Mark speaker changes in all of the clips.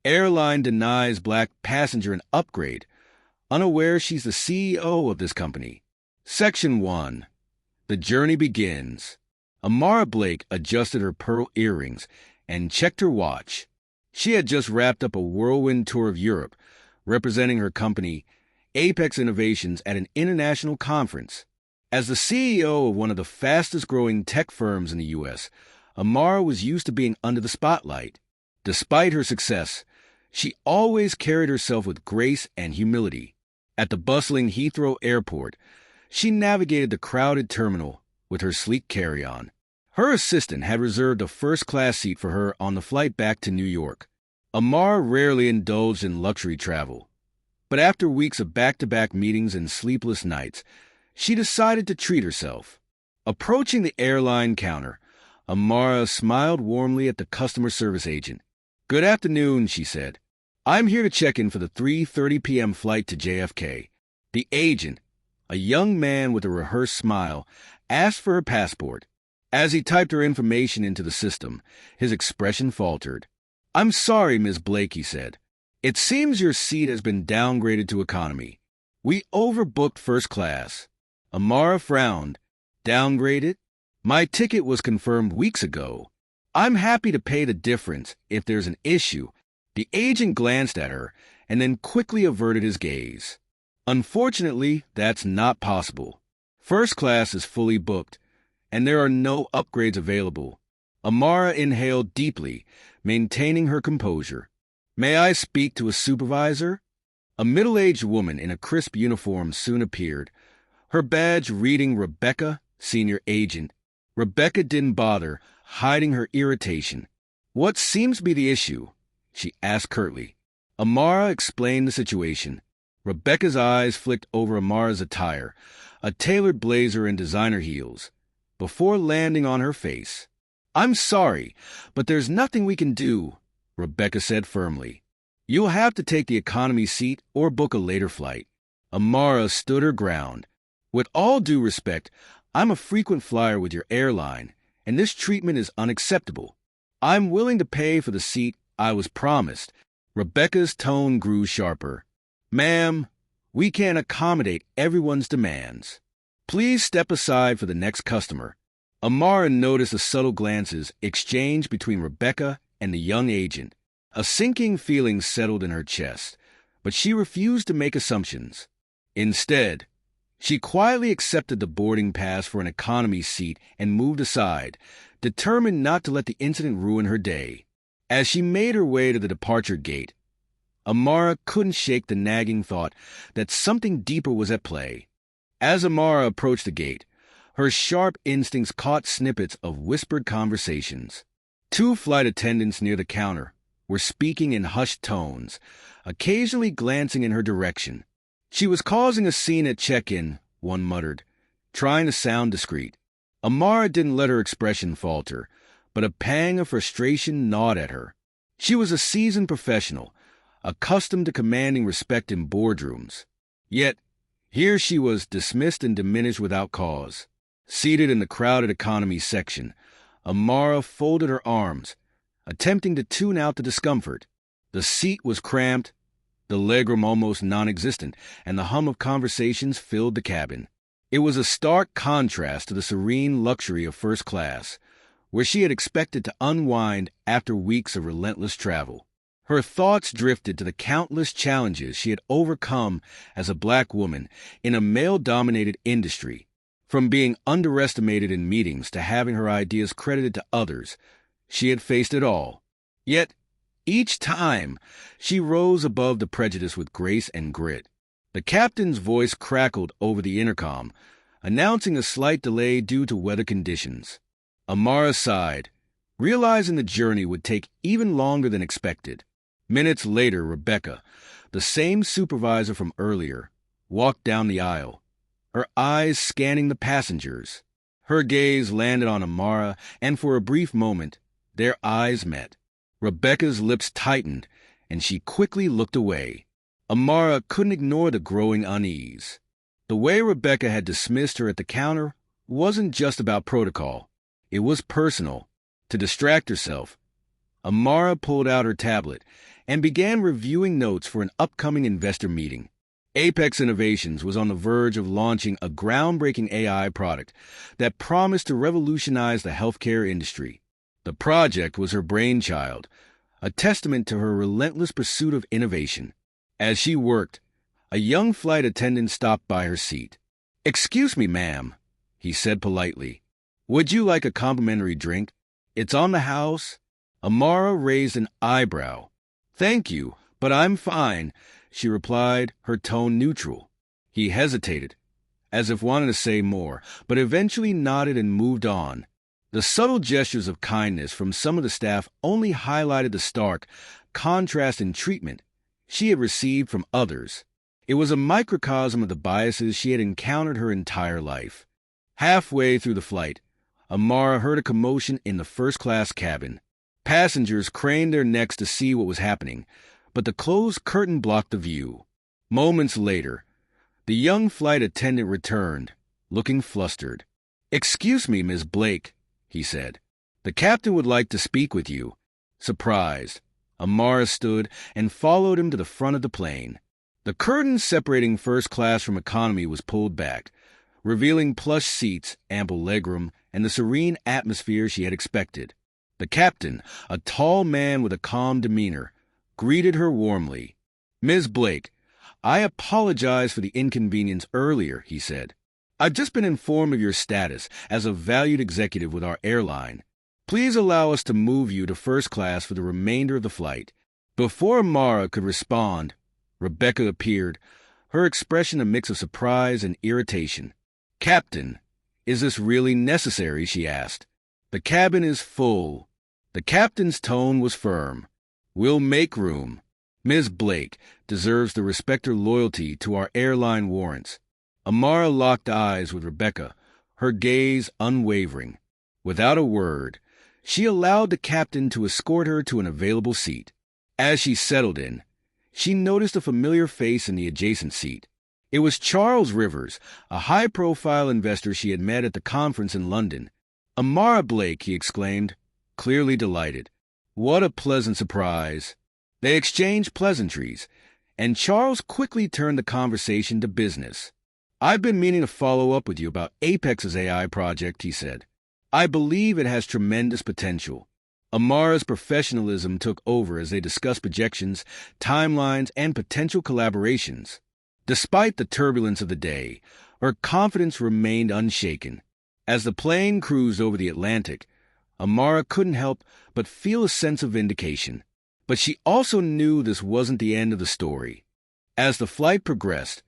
Speaker 1: Airline denies black passenger an upgrade, unaware she's the CEO of this company. Section 1. The journey begins. Amara Blake adjusted her pearl earrings and checked her watch. She had just wrapped up a whirlwind tour of Europe, representing her company, Apex Innovations, at an international conference. As the CEO of one of the fastest-growing tech firms in the U.S., Amara was used to being under the spotlight. Despite her success, she always carried herself with grace and humility. At the bustling Heathrow Airport, she navigated the crowded terminal with her sleek carry-on. Her assistant had reserved a first-class seat for her on the flight back to New York. Amara rarely indulged in luxury travel, but after weeks of back-to-back meetings and sleepless nights, she decided to treat herself. Approaching the airline counter, Amara smiled warmly at the customer service agent. "Good afternoon," she said. "I'm here to check in for the 3:30 p.m. flight to JFK." The agent, a young man with a rehearsed smile, asked for her passport. As he typed her information into the system, his expression faltered. "I'm sorry, Miss Blake," he said. "It seems your seat has been downgraded to economy. We overbooked first class." Amara frowned. "Downgraded? My ticket was confirmed weeks ago. I'm happy to pay the difference if there's an issue." The agent glanced at her and then quickly averted his gaze. "Unfortunately, that's not possible. First class is fully booked, and there are no upgrades available." Amara inhaled deeply, maintaining her composure. "May I speak to a supervisor?" A middle-aged woman in a crisp uniform soon appeared, her badge reading Rebecca, senior agent. Rebecca didn't bother hiding her irritation. "What seems to be the issue?" she asked curtly. Amara explained the situation. Rebecca's eyes flicked over Amara's attire, a tailored blazer and designer heels, before landing on her face. "I'm sorry, but there's nothing we can do," Rebecca said firmly. "You'll have to take the economy seat or book a later flight." Amara stood her ground. "With all due respect, I'm a frequent flyer with your airline, and this treatment is unacceptable. I'm willing to pay for the seat I was promised." Rebecca's tone grew sharper. "Ma'am, we can't accommodate everyone's demands. Please step aside for the next customer." Amara noticed the subtle glances exchanged between Rebecca and the young agent. A sinking feeling settled in her chest, but she refused to make assumptions. Instead, she quietly accepted the boarding pass for an economy seat and moved aside, determined not to let the incident ruin her day. As she made her way to the departure gate, Amara couldn't shake the nagging thought that something deeper was at play. As Amara approached the gate, her sharp instincts caught snippets of whispered conversations. Two flight attendants near the counter were speaking in hushed tones, occasionally glancing in her direction. "She was causing a scene at check-in," one muttered, trying to sound discreet. Amara didn't let her expression falter, but a pang of frustration gnawed at her. She was a seasoned professional, accustomed to commanding respect in boardrooms. Yet, here she was dismissed and diminished without cause. Seated in the crowded economy section, Amara folded her arms, attempting to tune out the discomfort. The seat was cramped, the legroom almost non-existent, and the hum of conversations filled the cabin. It was a stark contrast to the serene luxury of first class, where she had expected to unwind after weeks of relentless travel. Her thoughts drifted to the countless challenges she had overcome as a black woman in a male-dominated industry, from being underestimated in meetings to having her ideas credited to others. She had faced it all. Yet, each time, she rose above the prejudice with grace and grit. The captain's voice crackled over the intercom, announcing a slight delay due to weather conditions. Amara sighed, realizing the journey would take even longer than expected. Minutes later, Rebecca, the same supervisor from earlier, walked down the aisle, her eyes scanning the passengers. Her gaze landed on Amara, and for a brief moment, their eyes met. Rebecca's lips tightened, and she quickly looked away. Amara couldn't ignore the growing unease. The way Rebecca had dismissed her at the counter wasn't just about protocol. It was personal. To distract herself, Amara pulled out her tablet and began reviewing notes for an upcoming investor meeting. Apex Innovations was on the verge of launching a groundbreaking AI product that promised to revolutionize the healthcare industry. The project was her brainchild, a testament to her relentless pursuit of innovation. As she worked, a young flight attendant stopped by her seat. "Excuse me, ma'am," he said politely. "Would you like a complimentary drink? It's on the house." Amara raised an eyebrow. "Thank you, but I'm fine," she replied, her tone neutral. He hesitated, as if wanting to say more, but eventually nodded and moved on. The subtle gestures of kindness from some of the staff only highlighted the stark contrast in treatment she had received from others. It was a microcosm of the biases she had encountered her entire life. Halfway through the flight, Amara heard a commotion in the first-class cabin. Passengers craned their necks to see what was happening, but the closed curtain blocked the view. Moments later, the young flight attendant returned, looking flustered. "Excuse me, Miss Blake," he said. "The captain would like to speak with you." Surprised, Amara stood and followed him to the front of the plane. The curtain separating first class from economy was pulled back, revealing plush seats, ample legroom, and the serene atmosphere she had expected. The captain, a tall man with a calm demeanor, greeted her warmly. "Ms. Blake, I apologize for the inconvenience earlier," he said. "I've just been informed of your status as a valued executive with our airline. Please allow us to move you to first class for the remainder of the flight." Before Amara could respond, Rebecca appeared, her expression a mix of surprise and irritation. "Captain, is this really necessary?" she asked. "The cabin is full." The captain's tone was firm. "We'll make room. Ms. Blake deserves to respect her loyalty to our airline warrants." Amara locked eyes with Rebecca, her gaze unwavering. Without a word, she allowed the captain to escort her to an available seat. As she settled in, she noticed a familiar face in the adjacent seat. It was Charles Rivers, a high-profile investor she had met at the conference in London. "Amara Blake," he exclaimed, clearly delighted. What a pleasant surprise. They exchanged pleasantries, and Charles quickly turned the conversation to business. "I've been meaning to follow up with you about Apex's AI project," he said. "I believe it has tremendous potential." Amara's professionalism took over as they discussed projections, timelines, and potential collaborations. Despite the turbulence of the day, her confidence remained unshaken. As the plane cruised over the Atlantic, Amara couldn't help but feel a sense of vindication. But she also knew this wasn't the end of the story. As the flight progressed,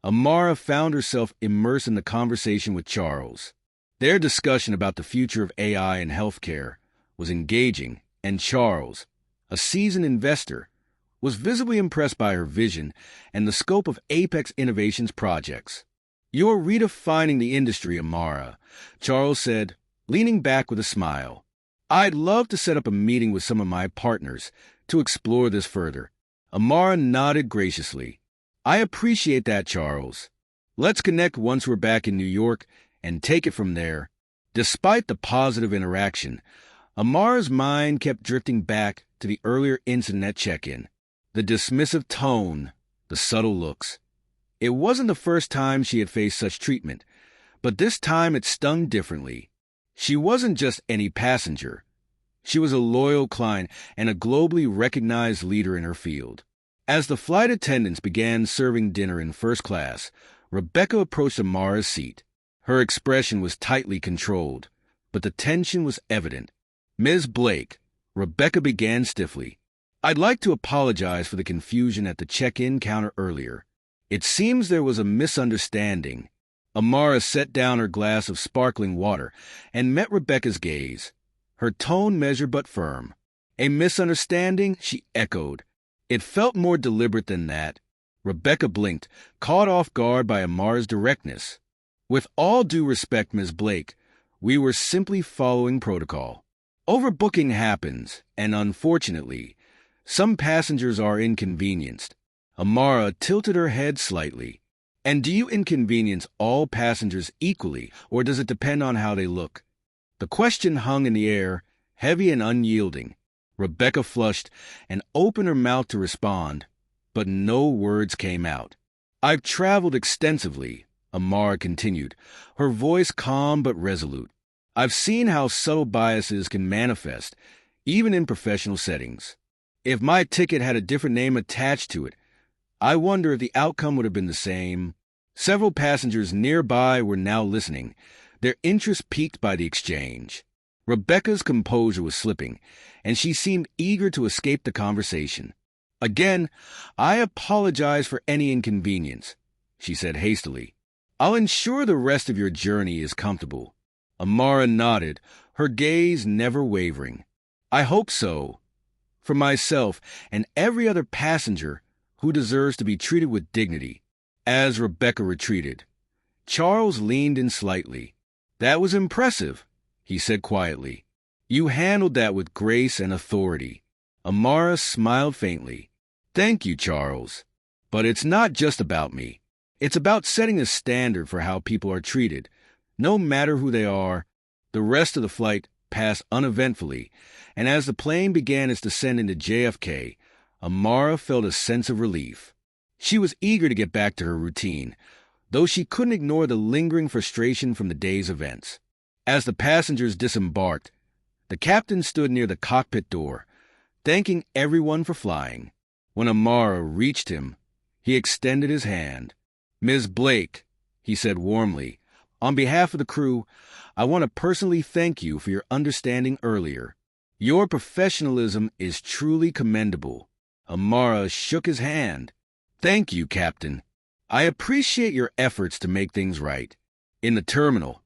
Speaker 1: Amara found herself immersed in the conversation with Charles. Their discussion about the future of AI in healthcare was engaging, and Charles, a seasoned investor, was visibly impressed by her vision and the scope of Apex Innovations projects. "You're redefining the industry, Amara," Charles said, leaning back with a smile. "I'd love to set up a meeting with some of my partners to explore this further." Amara nodded graciously. "I appreciate that, Charles. Let's connect once we're back in New York and take it from there." Despite the positive interaction, Amara's mind kept drifting back to the earlier incident at check-in. The dismissive tone, the subtle looks. It wasn't the first time she had faced such treatment, but this time it stung differently. She wasn't just any passenger. She was a loyal client and a globally recognized leader in her field. As the flight attendants began serving dinner in first class, Rebecca approached Amara's seat. Her expression was tightly controlled, but the tension was evident. "Ms. Blake," Rebecca began stiffly, "I'd like to apologize for the confusion at the check-in counter earlier. It seems there was a misunderstanding." Amara set down her glass of sparkling water and met Rebecca's gaze, her tone measured but firm. "A misunderstanding?" she echoed. "It felt more deliberate than that." Rebecca blinked, caught off guard by Amara's directness. "With all due respect, Ms. Blake, we were simply following protocol. Overbooking happens, and unfortunately, some passengers are inconvenienced." Amara tilted her head slightly. "And do you inconvenience all passengers equally, or does it depend on how they look?" The question hung in the air, heavy and unyielding. Rebecca flushed and opened her mouth to respond, but no words came out. "I've traveled extensively," Amara continued, her voice calm but resolute. "I've seen how subtle biases can manifest, even in professional settings. If my ticket had a different name attached to it, I wonder if the outcome would have been the same." Several passengers nearby were now listening, their interest piqued by the exchange. Rebecca's composure was slipping, and she seemed eager to escape the conversation. "Again, I apologize for any inconvenience," she said hastily. "I'll ensure the rest of your journey is comfortable." Amara nodded, her gaze never wavering. "I hope so, for myself and every other passenger who deserves to be treated with dignity." As Rebecca retreated, Charles leaned in slightly. "That was impressive," he said quietly. "You handled that with grace and authority." Amara smiled faintly. "Thank you, Charles. But it's not just about me. It's about setting a standard for how people are treated, no matter who they are." The rest of the flight passed uneventfully, and as the plane began its descent into JFK, Amara felt a sense of relief. She was eager to get back to her routine, though she couldn't ignore the lingering frustration from the day's events. As the passengers disembarked, the captain stood near the cockpit door, thanking everyone for flying. When Amara reached him, he extended his hand. "Ms. Blake," he said warmly, "on behalf of the crew, I want to personally thank you for your understanding earlier. Your professionalism is truly commendable." Amara shook his hand. "Thank you, Captain. I appreciate your efforts to make things right." In the terminal,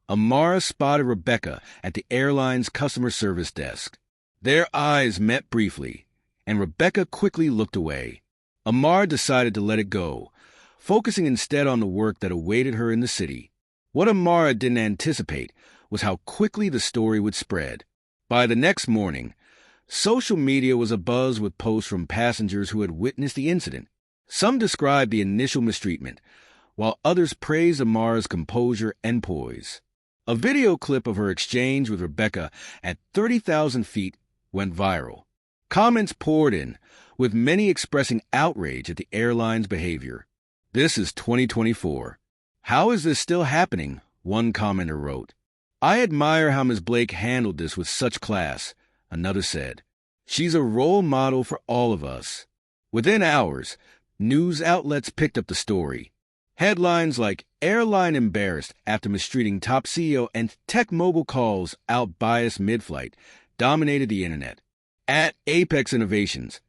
Speaker 1: Amara spotted Rebecca at the airline's customer service desk. Their eyes met briefly, and Rebecca quickly looked away. Amara decided to let it go, focusing instead on the work that awaited her in the city. What Amara didn't anticipate was how quickly the story would spread. By the next morning, social media was abuzz with posts from passengers who had witnessed the incident. Some described the initial mistreatment, while others praised Amara's composure and poise. A video clip of her exchange with Rebecca at 30,000 feet went viral. Comments poured in, with many expressing outrage at the airline's behavior. "This is 2024. How is this still happening?" one commenter wrote. "I admire how Ms. Blake handled this with such class," another said. "She's a role model for all of us." Within hours, news outlets picked up the story. Headlines like "Airline Embarrassed After Mistreating Top CEO and Tech Mogul Calls Out Bias Mid-Flight" dominated the internet. At Apex Innovations,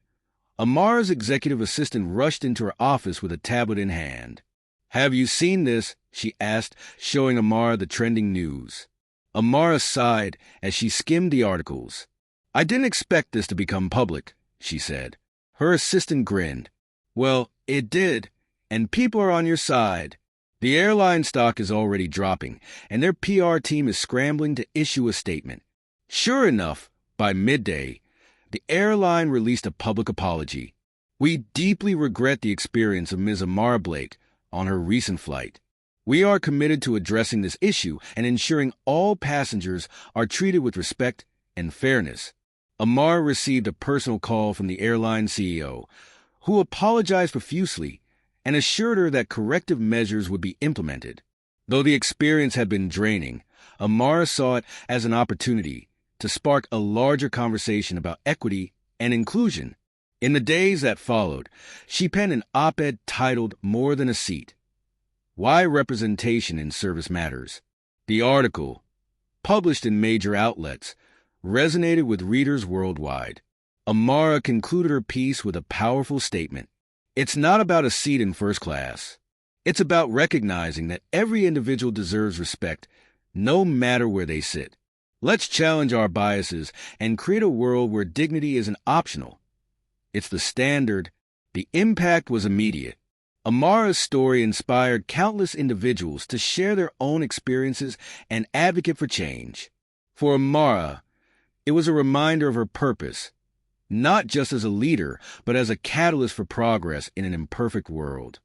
Speaker 1: Amara's executive assistant rushed into her office with a tablet in hand. "Have you seen this?" she asked, showing Amara the trending news. Amara sighed as she skimmed the articles. "I didn't expect this to become public," she said. Her assistant grinned. "Well, it did, and people are on your side." The airline stock is already dropping, and their PR team is scrambling to issue a statement. Sure enough, by midday, the airline released a public apology. "We deeply regret the experience of Ms. Amara Blake on her recent flight. We are committed to addressing this issue and ensuring all passengers are treated with respect and fairness." Amara received a personal call from the airline CEO, who apologized profusely and assured her that corrective measures would be implemented. Though the experience had been draining, Amara saw it as an opportunity to spark a larger conversation about equity and inclusion. In the days that followed, she penned an op-ed titled "More Than a Seat: Why Representation in Service Matters." The article, published in major outlets, resonated with readers worldwide. Amara concluded her piece with a powerful statement. "It's not about a seat in first class. It's about recognizing that every individual deserves respect, no matter where they sit. Let's challenge our biases and create a world where dignity isn't optional. It's the standard." The impact was immediate. Amara's story inspired countless individuals to share their own experiences and advocate for change. For Amara, it was a reminder of her purpose, not just as a leader, but as a catalyst for progress in an imperfect world.